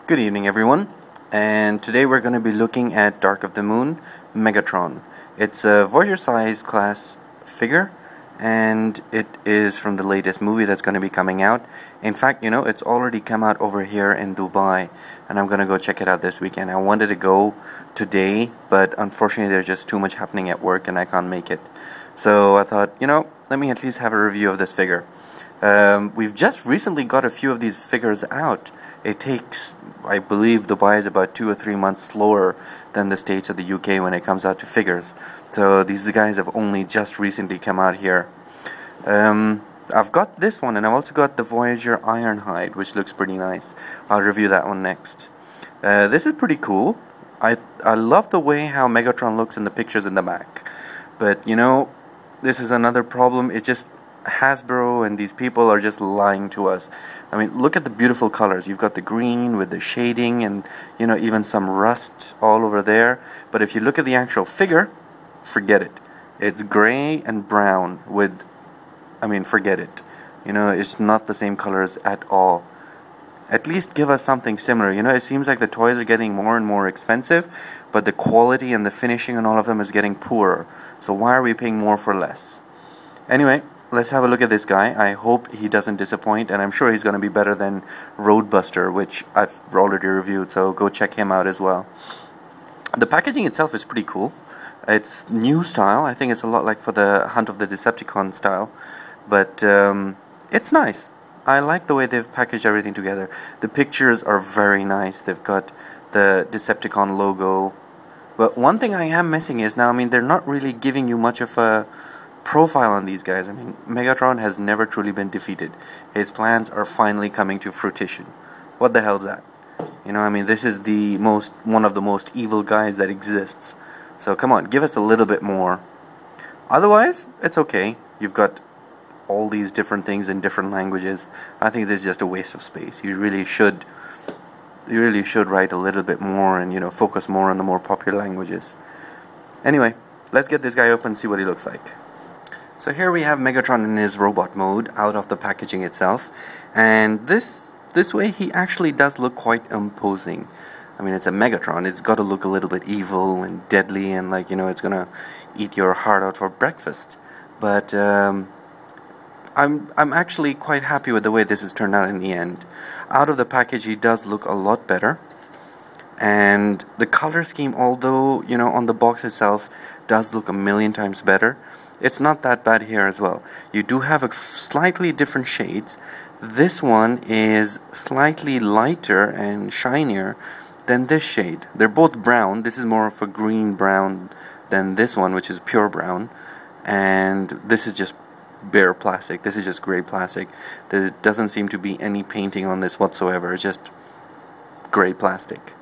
Good evening, everyone, and today we're going to be looking at Dark of the Moon, Megatron. It's a Voyager size class figure, and it is from the latest movie that's going to be coming out. In fact, it's already come out over here in Dubai, and I'm going to go check it out this weekend. I wanted to go today, but unfortunately there's just too much happening at work and I can't make it. So I thought, let me at least have a review of this figure. We've just recently got a few of these figures out. It takes, I believe, Dubai is about 2 or 3 months slower than the States or the UK when it comes out to figures. So these guys have only just recently come out here. I've got this one, and I've also got the Voyager Ironhide, which looks pretty nice. I'll review that one next. This is pretty cool. I love the way how Megatron looks in the pictures in the back. But, this is another problem. It just Hasbro and these people are just lying to us. I mean, look at the beautiful colors. You've got the green with the shading and, even some rust all over there. But if you look at the actual figure, forget it. It's gray and brown with, forget it. It's not the same colors at all. At least give us something similar. It seems like the toys are getting more and more expensive, but the quality and the finishing on all of them is getting poorer. So why are we paying more for less? Anyway, let's have a look at this guy. I hope he doesn't disappoint, and I'm sure he's going to be better than Roadbuster, which I've already reviewed, so go check him out as well. The packaging itself is pretty cool. It's new style. I think it's a lot like for the Hunt of the Decepticon style, but it's nice. I like the way they've packaged everything together. The pictures are very nice. They've got the Decepticon logo. But one thing I am missing is now, they're not really giving you much of a profile on these guys. Megatron has never truly been defeated. His plans are finally coming to fruition. What the hell's that? This is one of the most evil guys that exists. So come on, give us a little bit more. Otherwise, it's okay. You've got all these different things in different languages. I think this is just a waste of space. You really should write a little bit more and focus more on the more popular languages. Anyway, let's get this guy open and see what he looks like. So here we have Megatron in his robot mode out of the packaging itself, and this way he actually does look quite imposing. It's a Megatron. It's got to look a little bit evil and deadly and it's gonna eat your heart out for breakfast. But I'm actually quite happy with the way this has turned out in the end. Out of the package, he does look a lot better, and the color scheme, although on the box itself, does look a million times better. It's not that bad here as well. You do have a slightly different shades. This one is slightly lighter and shinier than this shade. They're both brown. This is more of a green brown than this one, which is pure brown, and this is just bare plastic. This is just gray plastic. There doesn't seem to be any painting on this whatsoever. It's just gray plastic.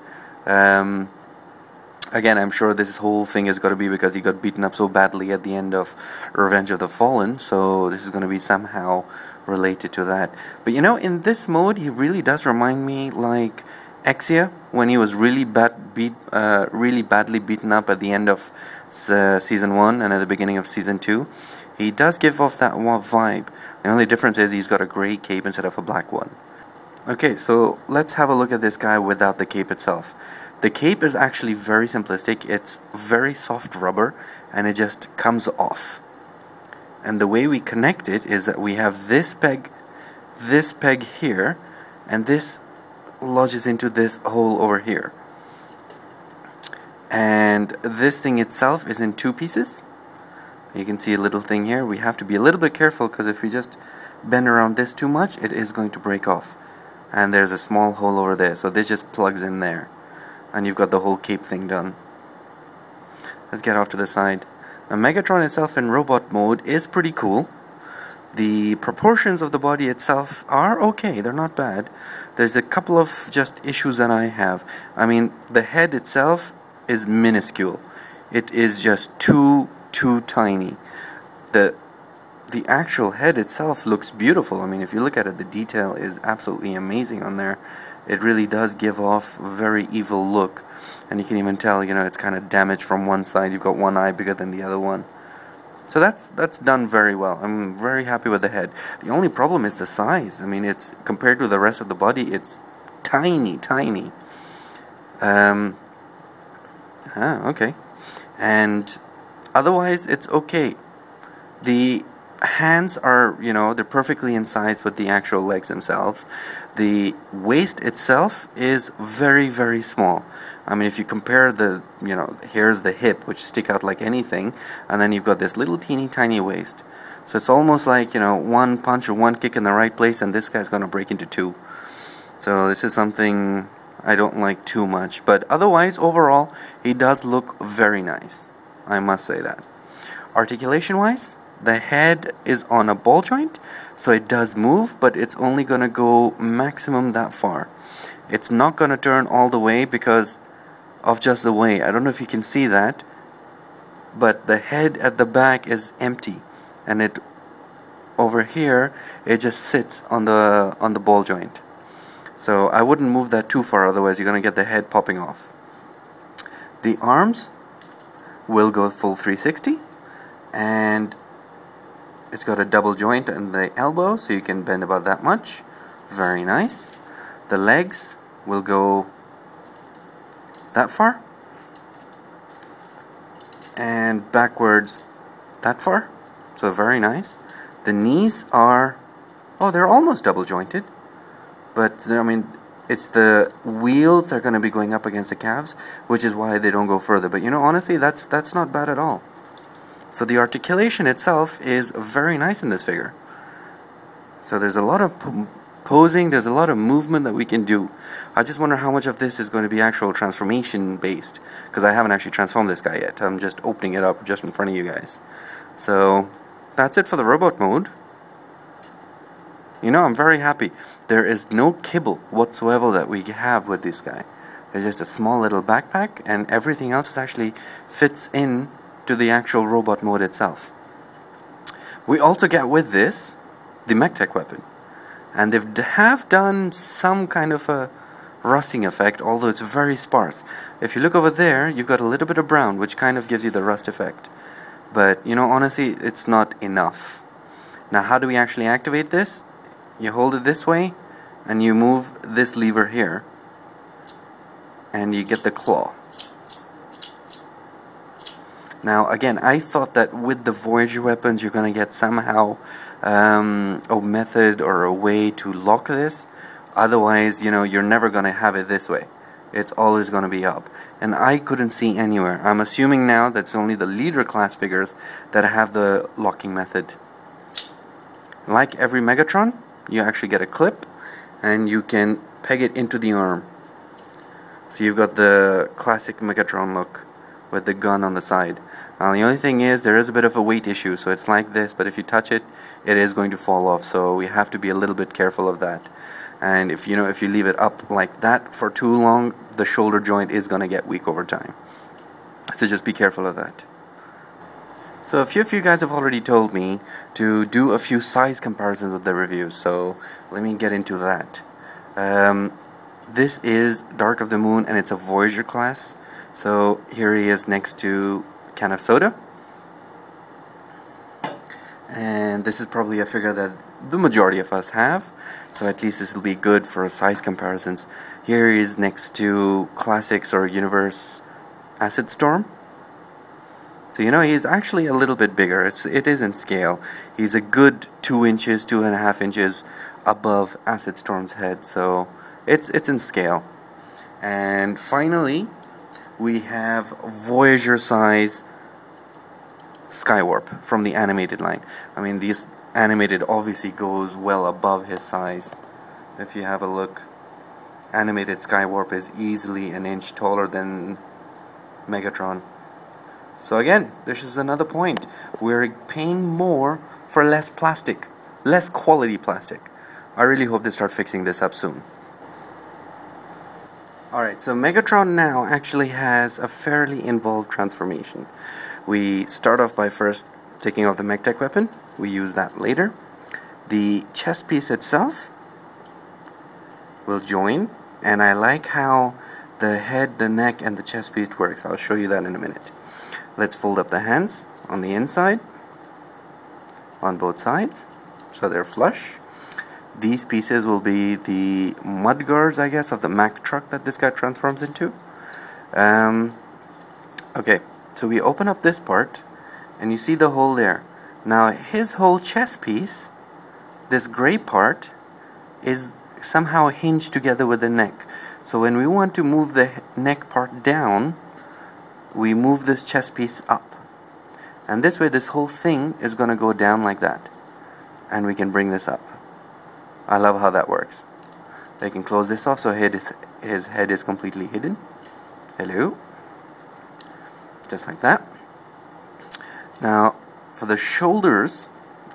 Again, I'm sure this whole thing is going to be because he got beaten up so badly at the end of Revenge of the Fallen, so this is going to be somehow related to that. But in this mode, he really does remind me like Exia, when he was really badly beaten up at the end of Season 1 and at the beginning of Season 2. He does give off that vibe. The only difference is he's got a gray cape instead of a black one. Okay, so let's have a look at this guy without the cape itself. The cape is actually very simplistic. It's very soft rubber, and it just comes off. And the way we connect it is that we have this peg here, and this lodges into this hole over here. And this thing itself is in 2 pieces. You can see a little thing here. We have to be a little bit careful, because if we just bend around this too much, it is going to break off. And there's a small hole over there, so this just plugs in there. And you've got the whole cape thing done. Let's get off to the side. Now, Megatron itself in robot mode is pretty cool. The proportions of the body itself are okay. They're not bad. There's a couple of just issues that I have. The head itself is minuscule. It is just too tiny. The actual head itself looks beautiful. If you look at it, the detail is absolutely amazing on there. It really does give off a very evil look, and you can even tell it's kind of damaged from one side. You've got one eye bigger than the other one. So that's done very well. I'm very happy with the head. The only problem is the size. It's compared to the rest of the body, it's tiny, tiny. Okay. And otherwise, it's okay. The hands are, they're perfectly in size with the actual legs themselves. The waist itself is very, very small. I mean, if you compare here's the hip, which stick out like anything, and then you've got this little teeny tiny waist. So it's almost like, one punch or one kick in the right place, and this guy's going to break into two. So this is something I don't like too much. But otherwise, overall, he does look very nice. I must say that. Articulation-wise, the head is on a ball joint, so it does move, but it's only going to go maximum that far. It's not going to turn all the way because of just the way. I don't know if you can see that, but the head at the back is empty, and it over here it just sits on the ball joint. So I wouldn't move that too far, otherwise you're going to get the head popping off. The arms will go full 360, and it's got a double joint in the elbow, so you can bend about that much. Very nice. The legs will go that far, and backwards that far, so very nice. The knees are, they're almost double jointed, but I mean, it's the wheels that are going to be going up against the calves, which is why they don't go further. But honestly, that's not bad at all. So the articulation itself is very nice in this figure. So there's a lot of posing, there's a lot of movement that we can do. I just wonder how much of this is going to be actual transformation based, because I haven't actually transformed this guy yet. I'm just opening it up just in front of you guys. So that's it for the robot mode. I'm very happy. There is no kibble whatsoever that we have with this guy. There's just a small little backpack, and everything else actually fits in to the actual robot mode itself. We also get with this the MechTech weapon, and they have done some kind of a rusting effect, although it's very sparse. If you look over there, you've got a little bit of brown, which kind of gives you the rust effect. But honestly, it's not enough. Now, how do we actually activate this? You hold it this way, and you move this lever here, and you get the claw. Now, again, I thought that with the Voyager weapons, you're going to get somehow a method or a way to lock this. Otherwise, you're never going to have it this way. It's always going to be up. And I couldn't see anywhere. I'm assuming now that's only the leader class figures that have the locking method. Like every Megatron, you actually get a clip, and you can peg it into the arm. So you've got the classic Megatron look with the gun on the side. Now the only thing is, there is a bit of a weight issue, so it's like this, but if you touch it, it is going to fall off, so we have to be a little bit careful of that. And if you leave it up like that for too long, the shoulder joint is going to get weak over time. So just be careful of that. So a few of you guys have already told me to do a few size comparisons with the reviews, so let me get into that. This is Dark of the Moon, and it's a Voyager class. So here he is next to a can of soda. And this is probably a figure that the majority of us have, so at least this will be good for size comparisons. Here he is next to Classics or Universe Acid Storm. So he's actually a little bit bigger. It is in scale. He's a good 2 inches, 2.5 inches above Acid Storm's head, so it's in scale. And finally, we have Voyager size Skywarp from the animated line. I mean, these animated obviously goes well above his size. If you have a look, animated Skywarp is easily an inch taller than Megatron. So again, this is another point. We're paying more for less plastic, less quality plastic. I really hope they start fixing this up soon. Alright, so Megatron now actually has a fairly involved transformation. We start off by first taking off the MechTech weapon. We use that later. The chest piece itself will join, and I like how the head, the neck, and the chest piece works. I'll show you that in a minute. Let's fold up the hands on the inside, on both sides, so they're flush. These pieces will be the mud guards, I guess, of the Mack truck that this guy transforms into. Okay, so we open up this part, and you see the hole there. Now his whole chest piece, this gray part, is somehow hinged together with the neck. So when we want to move the neck part down, we move this chest piece up. And this way this whole thing is going to go down like that. And we can bring this up. I love how that works. They can close this off so his head is completely hidden. Hello. Just like that. Now, for the shoulders,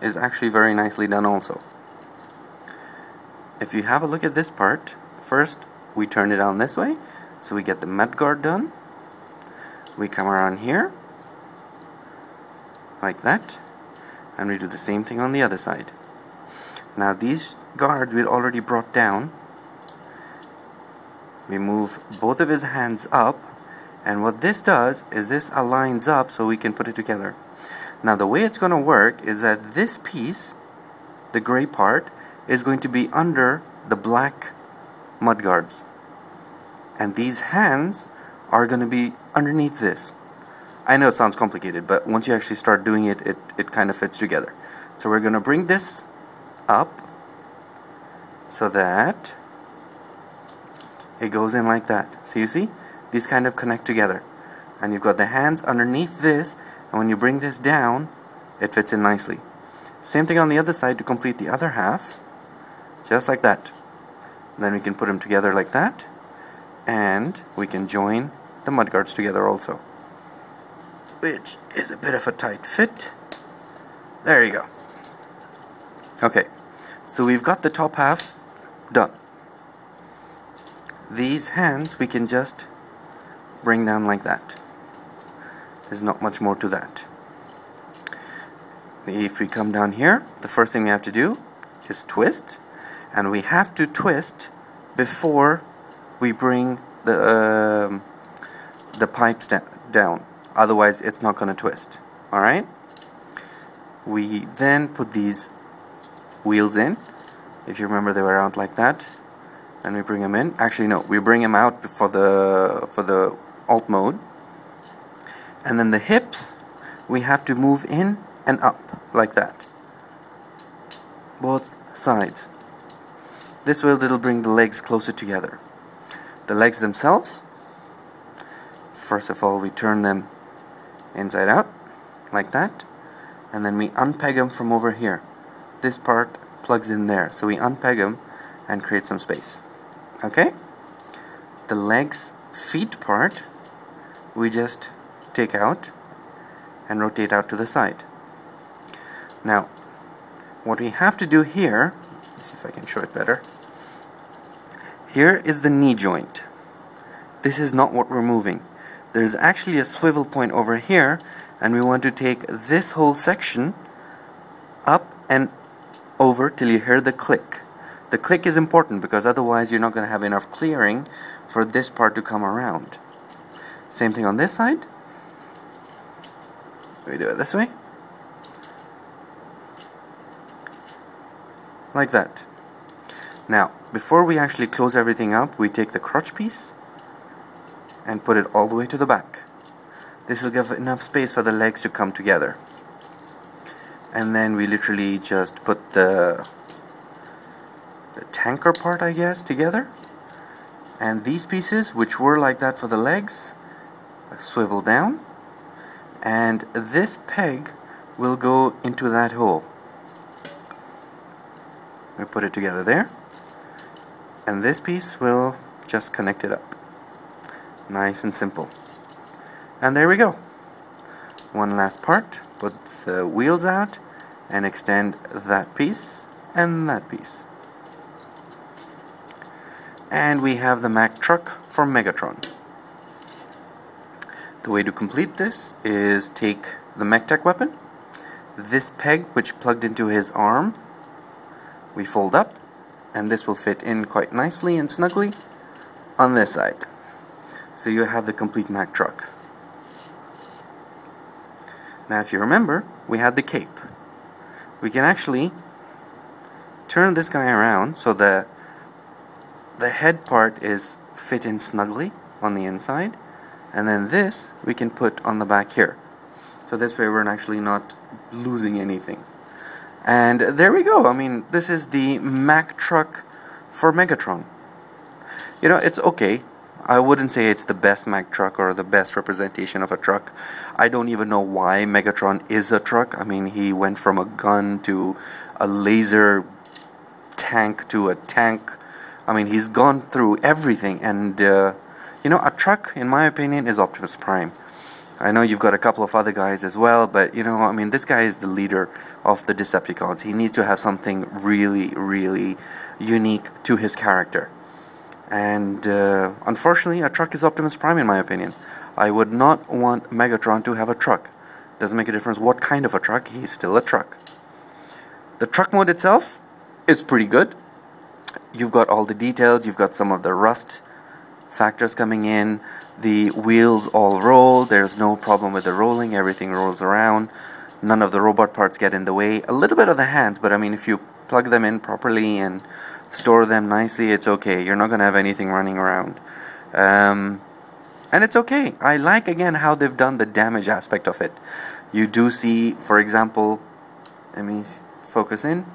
is actually very nicely done also. If you have a look at this part, first we turn it on this way, so we get the mud guard done. We come around here, like that, and we do the same thing on the other side. Now these guards we'd already brought down. We move both of his hands up, and what this does is this aligns up so we can put it together. Now the way it's going to work is that this piece, the gray part, is going to be under the black mud guards, and these hands are going to be underneath this. I know it sounds complicated, but once you actually start doing it, it kind of fits together. So we're going to bring this up so that it goes in like that. So you see, these kind of connect together, and you've got the hands underneath this, and when you bring this down, it fits in nicely. Same thing on the other side to complete the other half, just like that. And then we can put them together like that, and we can join the mudguards together also, which is a bit of a tight fit. There you go. Okay, so we've got the top half done. These hands we can just bring down like that. There's not much more to that. If we come down here, the first thing we have to do is twist, and we have to twist before we bring the pipes down, otherwise it's not going to twist. Alright, we then put these wheels in. If you remember, they were out like that, and we bring them in. Actually no, we bring them out for the alt mode, and then the hips we have to move in and up like that, both sides. This way it'll bring the legs closer together. The legs themselves, first of all we turn them inside out like that, and then we unpeg them from over here. This part plugs in there, so we unpeg them and create some space. Okay? The legs feet part we just take out and rotate out to the side. Now what we have to do here, let's see if I can show it better. Here is the knee joint. This is not what we're moving. There's actually a swivel point over here, and we want to take this whole section up and over till you hear the click. The click is important because otherwise you're not going to have enough clearing for this part to come around. Same thing on this side. We do it this way, like that. Now before we actually close everything up, we take the crotch piece and put it all the way to the back. This will give enough space for the legs to come together, and then we literally just put the tanker part, I guess, together, and these pieces which were like that for the legs swivel down, and this peg will go into that hole. We put it together there, and this piece will just connect it up. Nice and simple. And there we go. One last part, put the wheels out and extend that piece and that piece. And we have the Mack truck for Megatron. The way to complete this is take the MechTech weapon, this peg which plugged into his arm, we fold up, and this will fit in quite nicely and snugly on this side. So you have the complete Mack truck. Now if you remember, we had the cape. We can actually turn this guy around so the head part is fit in snugly on the inside, and then this we can put on the back here. So this way we're actually not losing anything. And there we go. I mean, this is the Mack truck for Megatron. You know, it's okay. I wouldn't say it's the best Mack truck or the best representation of a truck. I don't even know why Megatron is a truck. I mean, he went from a gun to a laser tank to a tank. I mean, he's gone through everything. And, you know, a truck, in my opinion, is Optimus Prime. I know you've got a couple of other guys as well, but, you know, I mean, this guy is the leader of the Decepticons. He needs to have something really, really unique to his character. And unfortunately, a truck is Optimus Prime, in my opinion. I would not want Megatron to have a truck. Doesn't make a difference what kind of a truck, he's still a truck. The truck mode itself is pretty good. You've got all the details, you've got some of the rust factors coming in. The wheels all roll, there's no problem with the rolling, everything rolls around. None of the robot parts get in the way. A little bit of the hands, but I mean, if you plug them in properly and store them nicely, it's okay. You're not going to have anything running around. And it's okay. I like, again, how they've done the damage aspect of it. You do see, for example, let me focus in.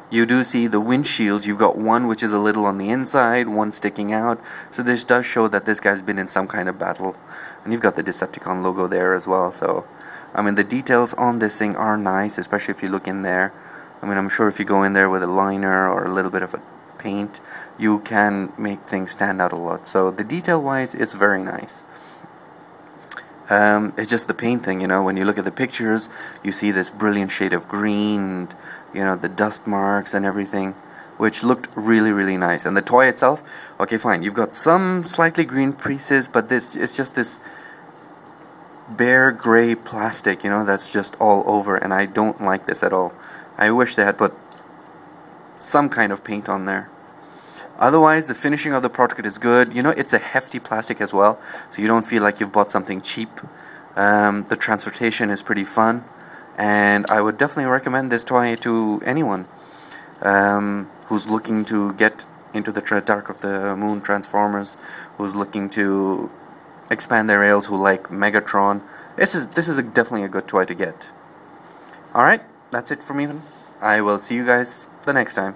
You do see the windshield. You've got one which is a little on the inside, one sticking out. So this does show that this guy's been in some kind of battle. And you've got the Decepticon logo there as well. So, I mean, the details on this thing are nice, especially if you look in there. I mean, I'm sure if you go in there with a liner or a little bit of a paint, you can make things stand out a lot. So the detail-wise, it's very nice. It's just the paint thing, you know. When you look at the pictures, you see this brilliant shade of green, and, you know, the dust marks and everything, which looked really, really nice. And the toy itself, okay, fine. You've got some slightly green pieces, but this it's just this bare gray plastic, you know, that's just all over, and I don't like this at all. I wish they had put some kind of paint on there. Otherwise, the finishing of the product is good. You know, it's a hefty plastic as well, so you don't feel like you've bought something cheap. The transportation is pretty fun, and I would definitely recommend this toy to anyone who's looking to get into the Dark of the Moon Transformers, who's looking to expand their rails, who like Megatron. This is definitely a good toy to get. Alright, that's it for me. I will see you guys the next time.